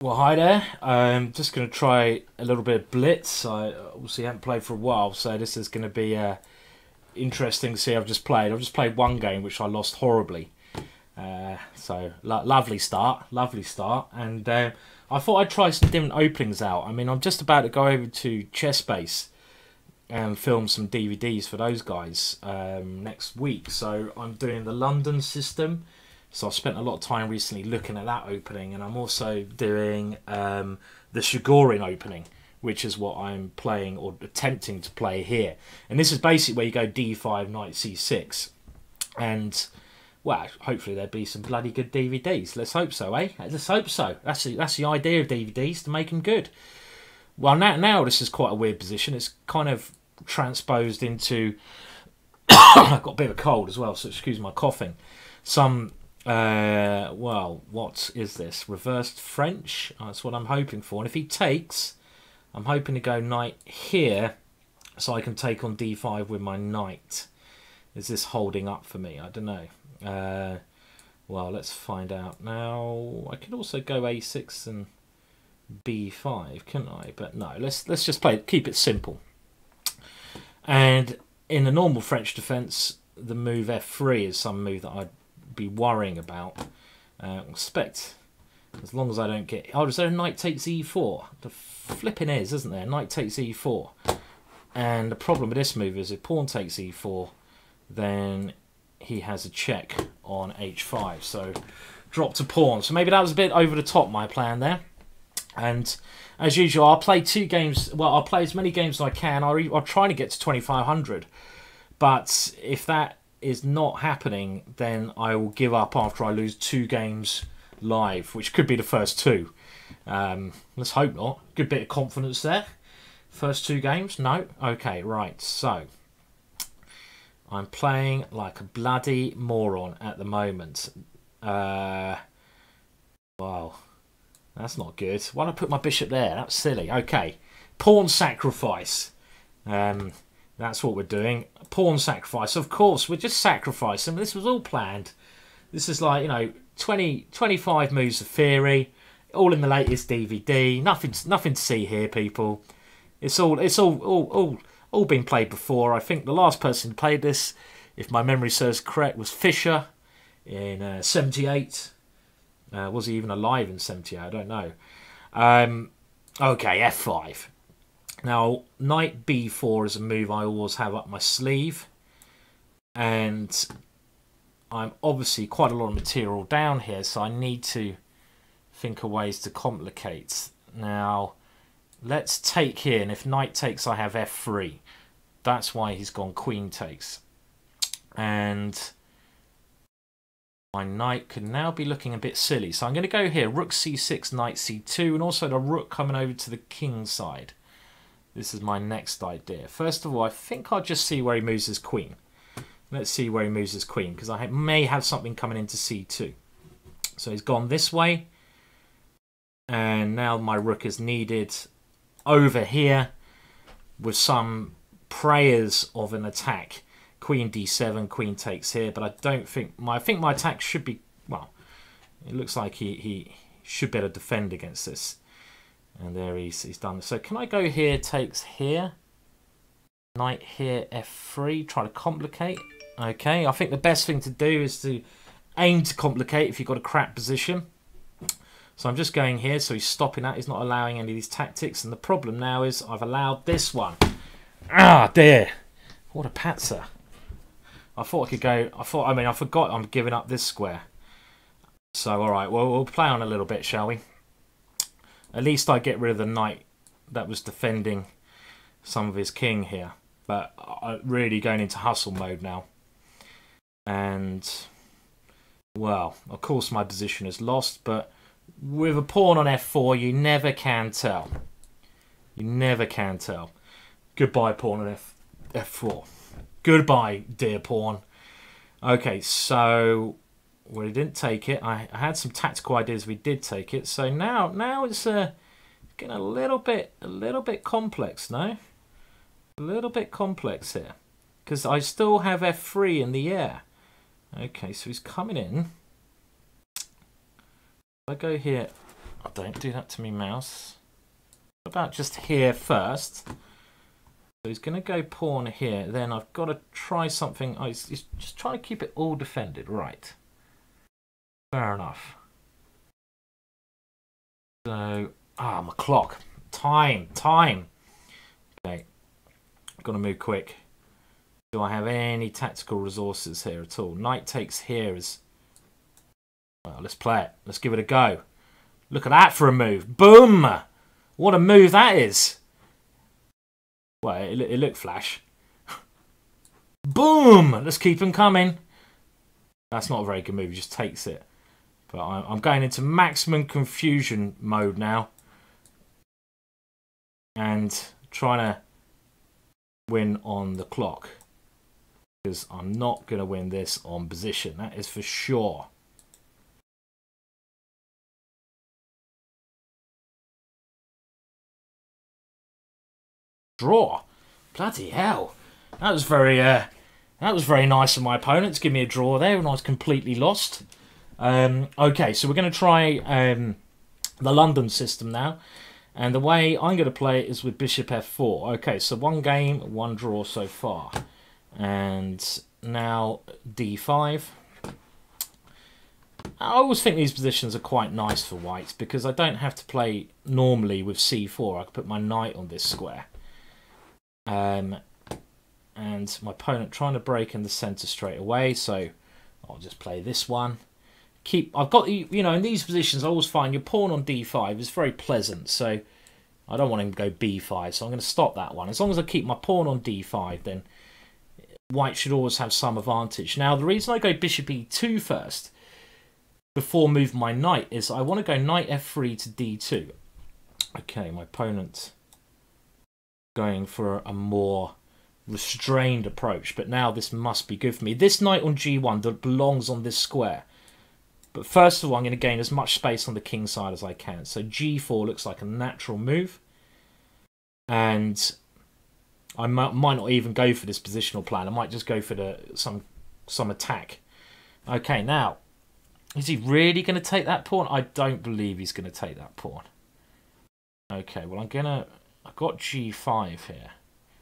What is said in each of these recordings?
Well, hi there. I'm just going to try a little bit of Blitz. I obviously haven't played for a while, so this is going to be interesting to see. I've just played one game, which I lost horribly. Lovely start, and I thought I'd try some different openings out. I mean, I'm just about to go over to Chessbase and film some DVDs for those guys next week. So I'm doing the London system. So I've spent a lot of time recently looking at that opening, and I'm also doing the Chigorin opening, which is what I'm playing or attempting to play here. And this is basically where you go d5, knight c6. And, well, hopefully there'll be some bloody good DVDs. Let's hope so, eh? Let's hope so. That's the idea of DVDs, to make them good. Well, now this is quite a weird position. It's kind of transposed into... I've got a bit of a cold as well, so excuse my coughing. Well, what is this? Reversed French? That's what I'm hoping for. And if he takes, I'm hoping to go knight here so I can take on d5 with my knight. Is this holding up for me? I don't know. Well, let's find out now. I could also go a6 and b5, couldn't I? But no, let's just keep it simple. And in the normal French defence, the move f3 is some move that I'd be worrying about. Expect, as long as I don't get... Oh, is there a knight takes e4? The flipping is, isn't there? Knight takes e4. And the problem with this move is if pawn takes e4, then he has a check on h5. So drop to pawn. So maybe that was a bit over the top, my plan there. And as usual, I'll play 2 games. Well, I'll play as many games as I can. I'll try to get to 2,500. But if that is not happening, then I will give up after I lose 2 games live, which could be the first 2. Let's hope not. Good bit of confidence there. First 2 games? No? Okay, right. So, I'm playing like a bloody moron at the moment. Wow. That's not good. Why did I put my bishop there? That's silly. Okay. Pawn sacrifice. That's what we're doing. Pawn sacrifice. Of course, we're just sacrificing. This was all planned. This is like, 25 moves of theory, all in the latest DVD. Nothing to see here, people. It's all been played before. I think the last person who played this, if my memory serves correct, was Fisher in 78. Was he even alive in 78? I don't know. Okay, f5. Now, knight b4 is a move I always have up my sleeve. And I'm obviously quite a lot of material down here, so I need to think of ways to complicate. Now, let's take here, and if knight takes, I have f3. That's why he's gone queen takes. And my knight could now be looking a bit silly. So I'm going to go here, rook c6, knight c2, and also the rook coming over to the king side. This is my next idea. First of all, I think I'll just see where he moves his queen. Let's see where he moves his queen, because I may have something coming into c2. So he's gone this way. And now my rook is needed over here with some prayers of an attack. Queen d7, queen takes here, but I don't think... I think my attack should be... Well, it looks like he should better defend against this. And there he's done. So can I go here, takes here. Knight here, f3, try to complicate. Okay, I think the best thing to do is to aim to complicate if you've got a crap position. So I'm just going here, so he's stopping that. He's not allowing any of these tactics. And the problem now is I've allowed this one. Ah, dear. What a patzer. I thought I could go... I forgot I'm giving up this square. So, alright, well, we'll play on a little bit, shall we? At least I get rid of the knight that was defending some of his king here. But I'm really going into hustle mode now. And, well, of course my position is lost. But with a pawn on f4, you never can tell. You never can tell. Goodbye, pawn on f4. Goodbye, dear pawn. Okay, so... Well, he didn't take it. I had some tactical ideas if he did take it. So now it's getting a little bit complex, no? A little bit complex here. Because I still have f3 in the air. Okay, so he's coming in. I go here, Oh, don't do that to me, mouse. What about just here first? So he's going to go pawn here. Then I've got to try something. Oh, he's just trying to keep it all defended. Right. Fair enough. So, my clock. Time. Okay. I've got to move quick. Do I have any tactical resources here at all? Knight takes here as... Well, let's play it. Let's give it a go. Look at that for a move. Boom! What a move that is. Well, it looked flash. Boom! Let's keep him coming. That's not a very good move. He just takes it. But I'm going into maximum confusion mode now. And trying to win on the clock. Because I'm not going to win this on position. That is for sure. Draw. Bloody hell. That was very nice of my opponent to give me a draw there when I was completely lost. Okay, so we're going to try the London system now. And the way I'm going to play it is with bishop f4. Okay, so one game, one draw so far. And now d5. I always think these positions are quite nice for white because I don't have to play normally with c4. I can put my knight on this square. And my opponent trying to break in the centre straight away, so I'll just play this one. I've got, you know, in these positions I always find your pawn on d5 is very pleasant, so I don't want him to go b5, so I'm going to stop that one. As long as I keep my pawn on d5, then white should always have some advantage. Now, the reason I go bishop e2 first, before moving my knight, is I want to go knight f3 to d2. Okay, my opponent going for a more restrained approach, but now this must be good for me. This knight on g1 that belongs on this square. But first of all, I'm going to gain as much space on the king side as I can. So g4 looks like a natural move. And I might not even go for this positional plan. I might just go for some attack. Okay, now, is he really going to take that pawn? I don't believe he's going to take that pawn. Okay, well, I've got g5 here.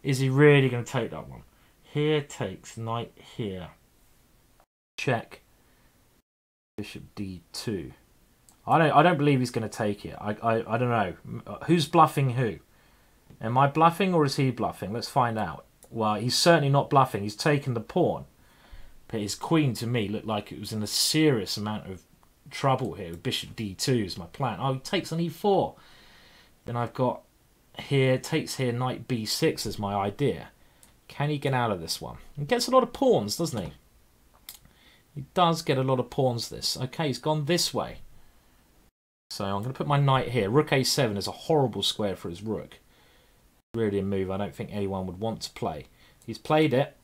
Is he really going to take that one? Here takes, knight here. Check. Bishop d2. I don't believe he's going to take it. I don't know. Who's bluffing who? Am I bluffing or is he bluffing? Let's find out. Well, he's certainly not bluffing. He's taken the pawn. But his queen, to me, looked like it was in a serious amount of trouble here. Bishop d2 is my plan. Oh, he takes on e4. Then I've got here, takes here, knight b6 is my idea. Can he get out of this one? He gets a lot of pawns, doesn't he? He does get a lot of pawns this. Okay, he's gone this way. So I'm going to put my knight here. Rook a7 is a horrible square for his rook. Really a move I don't think anyone would want to play. He's played it.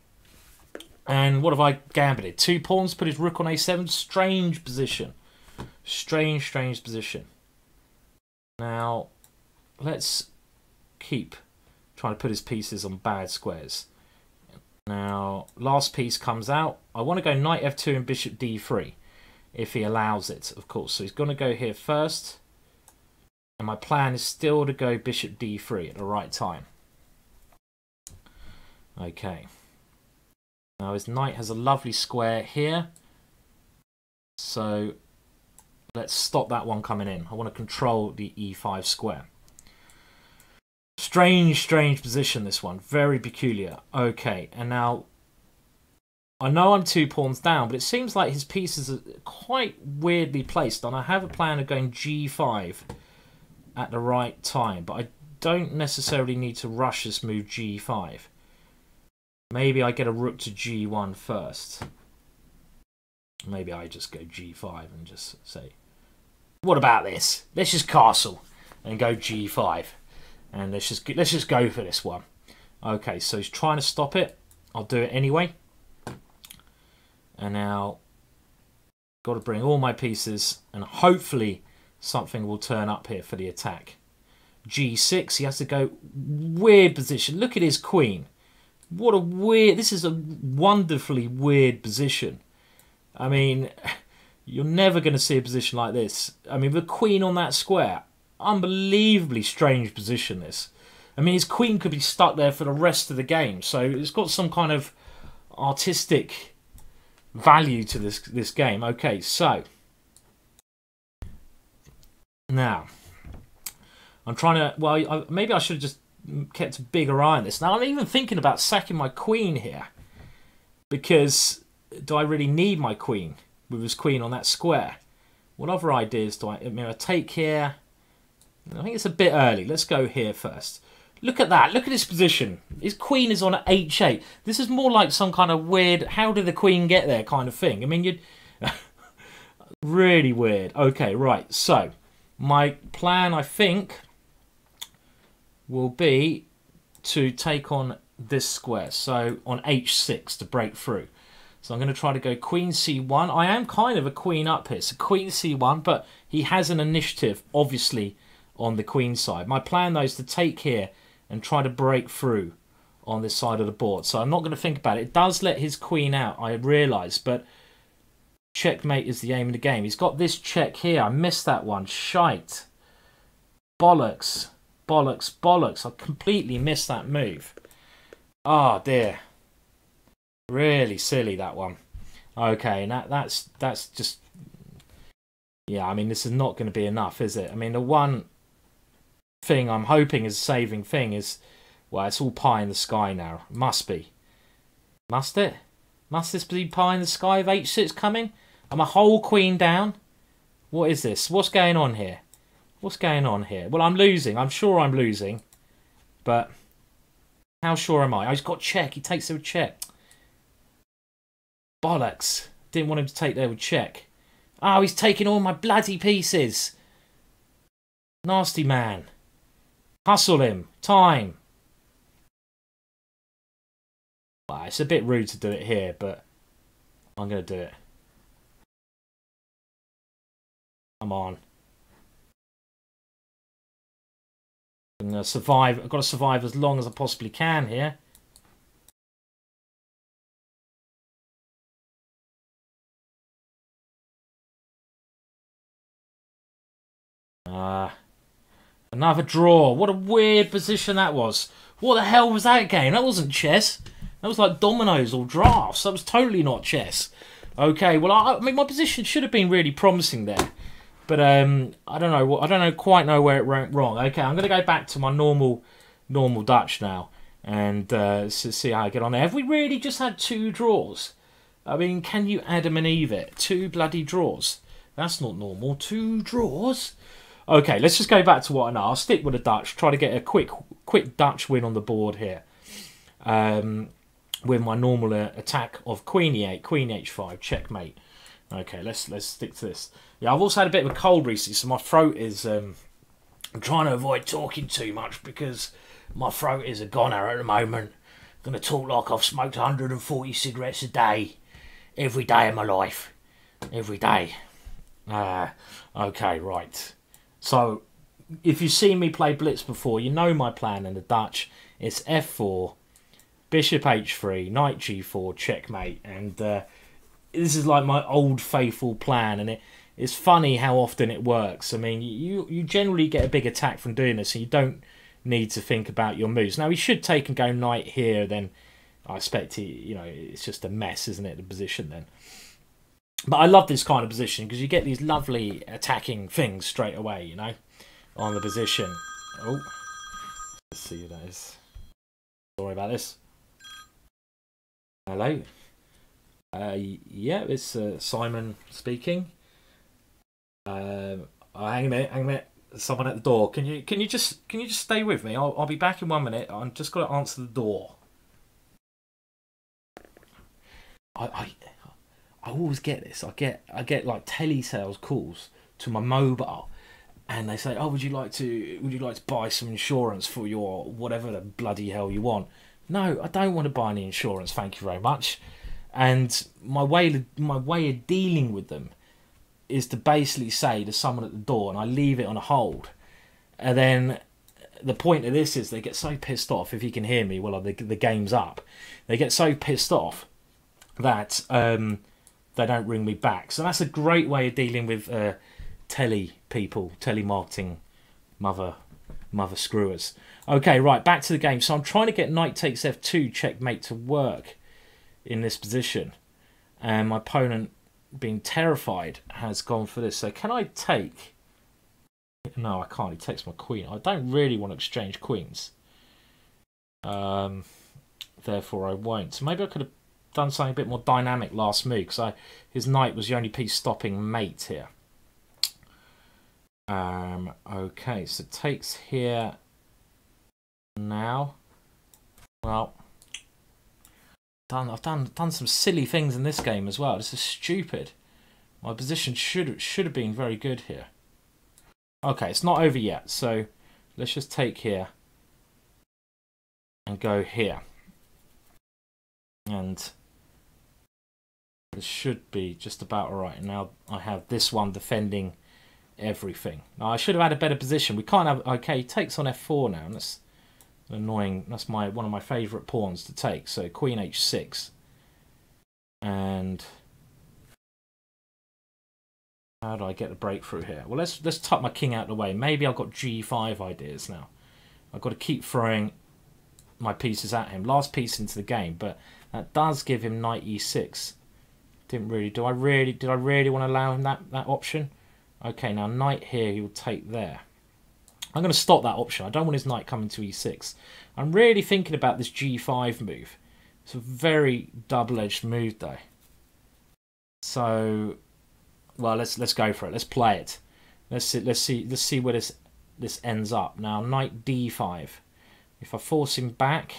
And what have I gambited? 2 pawns, put his rook on a7. Strange position. Strange position. Now, let's keep trying to put his pieces on bad squares. Now, last piece comes out. I want to go knight f2 and bishop d3, if he allows it, of course. So he's going to go here first. And my plan is still to go bishop d3 at the right time. Okay. Now his knight has a lovely square here. So let's stop that one coming in. I want to control the e5 square. Strange position, this one. Very peculiar. Okay, and now I know I'm 2 pawns down, but it seems like his pieces are quite weirdly placed, and I have a plan of going g5 at the right time, but I don't necessarily need to rush this move g5. Maybe I get a rook to g1 first. Maybe I just go g5 and just say, what about this? Let's just castle and go g5. And let's just go for this one. Okay, so he's trying to stop it. I'll do it anyway. And now, got to bring all my pieces, and hopefully something will turn up here for the attack. g6, he has to go weird position. Look at his queen. What a weird... This is a wonderfully weird position. I mean, You're never going to see a position like this. I mean, the queen on that square, unbelievably strange position this. I mean, his queen could be stuck there for the rest of the game. So it's got some kind of artistic value to this game. Okay, so now I'm trying to. Well, maybe I should have just kept a bigger eye on this. Now I'm even thinking about sacking my queen here, because do I really need my queen with his queen on that square? What other ideas do I mean? I take here. I think it's a bit early. Let's go here first. Look at that. Look at his position. His queen is on at h8. This is more like some kind of weird, how did the queen get there kind of thing. I mean, you'd... really weird. Okay, right. So, my plan, I think, will be to take on this square. So, on h6 to break through. So, I'm going to try to go queen c1. I am kind of a queen up here. So, queen c1, but he has an initiative, obviously, on the queen side. My plan, though, is to take here and try to break through on this side of the board. So I'm not going to think about it. It does let his queen out, I realise, but checkmate is the aim of the game. He's got this check here. I missed that one. Shite. Bollocks. Bollocks. Bollocks. I completely missed that move. Oh, dear. Really silly, that one. Okay, and that's just... Yeah, I mean, this is not going to be enough, is it? I mean, the one thing I'm hoping is a saving thing is, well, it's all pie in the sky now. Must be. Must it? Must this be pie in the sky of h6 coming? I'm a whole queen down. What is this? What's going on here? What's going on here? Well, I'm losing. I'm sure I'm losing. But how sure am I? Oh, he's got check. He takes there with check. Bollocks. Didn't want him to take there with check. Oh, he's taking all my bloody pieces. Nasty man. Hustle him. Time. Well, it's a bit rude to do it here, but I'm going to do it. Come on. I'm going to survive. I've got to survive as long as I possibly can here. Another draw. What a weird position that was. What the hell was that game? That wasn't chess. That was like dominoes or drafts. That was totally not chess. Okay, well, I mean, my position should have been really promising there. But I don't know. I don't quite know where it went wrong. Okay, I'm going to go back to my normal Dutch now and see how I get on there. Have we really just had 2 draws? I mean, can you Adam and Eve it? 2 bloody draws. That's not normal. 2 draws? Okay, let's just go back to what I know. I'll stick with the Dutch. Try to get a quick Dutch win on the board here. With my normal attack of Queen E8, Queen H5, checkmate. Okay, let's stick to this. Yeah, I've also had a bit of a cold recently, so my throat is... I'm trying to avoid talking too much because my throat is a goner at the moment. I'm going to talk like I've smoked 140 cigarettes a day. Every day of my life. Every day. Okay, right. So, if you've seen me play Blitz before, you know my plan in the Dutch. It's f4, bishop h3, knight g4, checkmate. And this is like my old faithful plan. And it's funny how often it works. I mean, you generally get a big attack from doing this, and you don't need to think about your moves. Now, he should take and go knight here, then I expect it's just a mess, isn't it, the position then. But I love this kind of position because you get these lovely attacking things straight away, you know, on the position. Oh, let's see who that is. Sorry about this. Hello. Yeah, it's Simon speaking. Hang a minute. Someone at the door. Can you just stay with me? I'll be back in 1 minute. I'm just got to answer the door. I always get this. I get like telesales calls to my mobile, and they say, "Oh, would you like to buy some insurance for your whatever the bloody hell you want?" No, I don't want to buy any insurance. Thank you very much. And my way of dealing with them is to basically say to someone at the door, and I leave it on a hold, and then the point of this is they get so pissed off. If you can hear me, well, the game's up. They get so pissed off that they don't ring me back. So that's a great way of dealing with telly people, telemarketing mother screwers. Okay, right, back to the game. So I'm trying to get knight takes f2 checkmate to work in this position. And my opponent, being terrified, has gone for this. So can I take... No, I can't. He takes my queen. I don't really want to exchange queens. Therefore, I won't. So maybe I could have done something a bit more dynamic last move, because his knight was the only piece stopping mate here. Okay, so takes here now. Well, I've done some silly things in this game as well. This is stupid. My position should have been very good here. Okay, it's not over yet, so let's just take here and go here. And this should be just about alright. Now I have this one defending everything. Now I should have had a better position. We can't have... Okay, he takes on f4 now, and that's annoying. That's one of my favourite pawns to take. So queen h6. And... how do I get the breakthrough here? Well, let's tuck my king out of the way. Maybe I've got g5 ideas now. I've got to keep throwing my pieces at him. Last piece into the game, but that does give him knight e6. Didn't really... Did I really want to allow him that option? Okay, now knight here, he will take there. I'm going to stop that option. I don't want his knight coming to e6. I'm really thinking about this g5 move. It's a very double-edged move, though. So... well, let's go for it. Let's play it. Let's see where this ends up. Now, knight d5. If I force him back,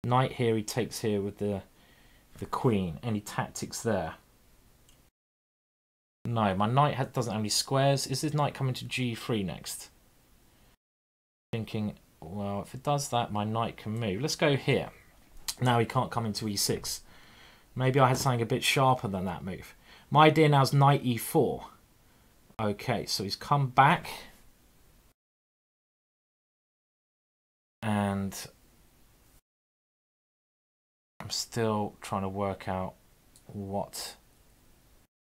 knight here, he takes here with the queen. Any tactics there? No, my knight doesn't have any squares. Is this knight coming to g3 next? Thinking, well, if it does that, my knight can move. Let's go here. Now he can't come into e6. Maybe I had something a bit sharper than that move. My idea now is knight e4. Okay, so he's come back. And I'm still trying to work out what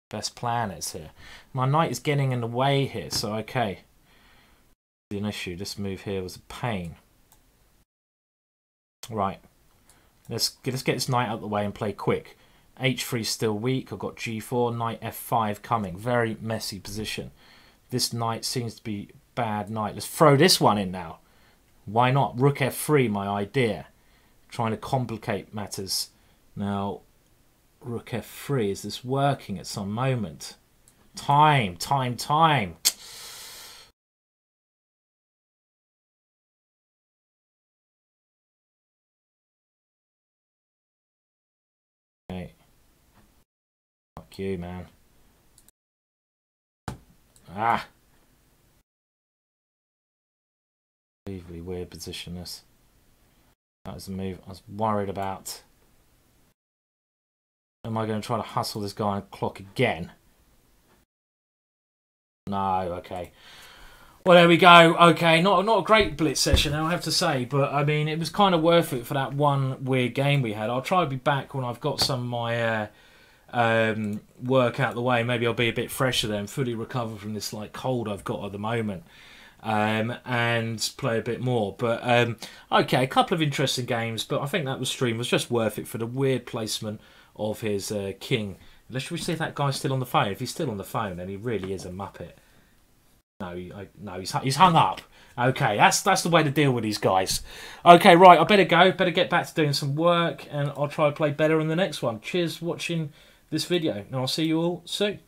best plan is here. My knight is getting in the way here, so okay. An issue. This move here was a pain. Right. Let's get this knight out of the way and play quick. h3 is still weak. I've got g4, knight f5 coming. Very messy position. This knight seems to be bad knight. Let's throw this one in now. Why not? Rook f3, my idea. Trying to complicate matters. Now, rook f3. Is this working at some moment? Time. Okay. Fuck you, man. Ah. Really weird position, this. That was the move I was worried about. Am I going to try to hustle this guy on the clock again? No, okay. Well, there we go. Okay, not a great blitz session, I have to say, but I mean, it was kind of worth it for that one weird game we had. I'll try to be back when I've got some of my work out the way. Maybe I'll be a bit fresher then, fully recover from this like cold I've got at the moment. And play a bit more, but okay, a couple of interesting games, but I think that stream was just worth it for the weird placement of his king. Should we see if that guy's still on the phone? If he's still on the phone, then he really is a muppet. No, he's hung up. Okay, that's the way to deal with these guys. Okay, right, I better go. Better get back to doing some work, and I'll try to play better in the next one. Cheers for watching this video, and I'll see you all soon.